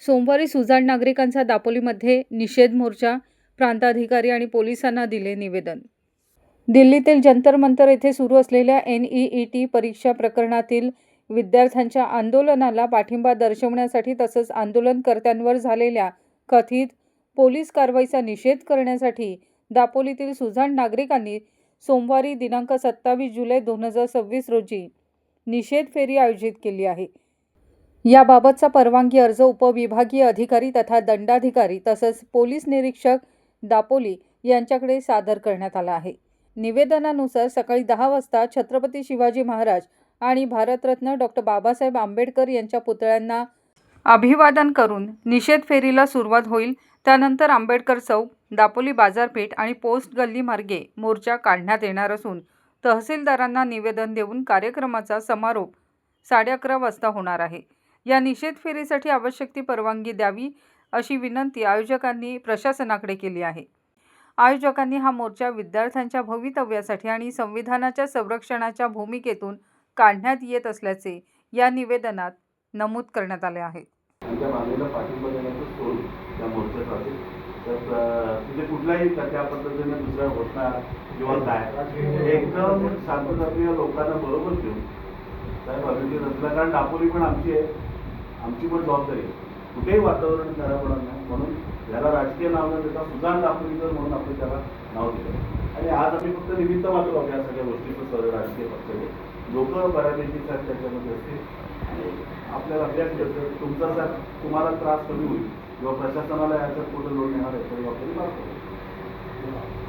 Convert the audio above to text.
सोमवारी सुजाण नागरिकांचा दापोलीमध्ये निषेध मोर्चा, प्रांताधिकारी आणि पोलिसांना दिले निवेदन. दिल्लीतील जंतर मंतर येथे सुरू असलेल्या NEET परीक्षा प्रकरणातील विद्यार्थ्यांच्या आंदोलनाला पाठिंबा दर्शवण्यासाठी तसंच आंदोलनकर्त्यांवर झालेल्या कथित पोलीस कारवाईचा निषेध करण्यासाठी दापोलीतील सुजाण नागरिकांनी सोमवारी दिनांक 27 जुलै 2026 रोजी निषेध फेरी आयोजित केली आहे. याबाबतचा परवानगी अर्ज उपविभागीय अधिकारी तथा दंडाधिकारी तसंच पोलीस निरीक्षक दापोली यांच्याकडे सादर करण्यात आला आहे. निवेदनानुसार सकाळी 10 वाजता छत्रपती शिवाजी महाराज आणि भारतरत्न डॉ. बाबासाहेब आंबेडकर यांच्या पुतळ्यांना अभिवादन करून निषेध फेरीला सुरुवात होईल. त्यानंतर आंबेडकर चौक, दापोली बाजारपेठ आणि पोस्ट गल्ली मार्गे मोर्चा काढण्यात येणार असून तहसीलदारांना निवेदन देऊन कार्यक्रमाचा समारोप 11:30 वाजता होणार आहे. या निषेध फेरीसाठी आवश्यक ती परवानगी द्यावी अशी विनंती आयोजकांनी प्रशासनाकडे केली आहे. आयोजकांनी हा मोर्चा विद्यार्थ्यांच्या भवितव्यासाठी आणि संविधानाच्या संरक्षणाच्या भूमिकेतून काढण्यात येत असल्याचे या निवेदनात नमूद करण्यात आले आहे. म्हणजे कुठल्याही त्या पद्धतीने दुसऱ्या घोषणा किंवा काय एकदम शांतताप्रिय लोकांना बरोबर घेऊन साहेब अभिजित असला, कारण दापोली पण आमची आहे, आमची पण जबाबदारी आहे. कुठेही वातावरण खराब होणार नाही म्हणून याला राजकीय नाव न देता सुजाण दापोलीकर म्हणून आपण त्याला नाव दिलं. आणि आज आम्ही फक्त निमित्त मात्र या सगळ्या गोष्टीचं सर्व राजकीय पक्षाचे लोक बऱ्यापैकी त्याच्यामध्ये असतील आणि आपल्याला अभ्यास करतो. तुमचा तुम्हाला त्रास कमी होईल किंवा प्रशासनाला याच्यात कुठं लोड येणार याच्या जबाबदारी मारतो.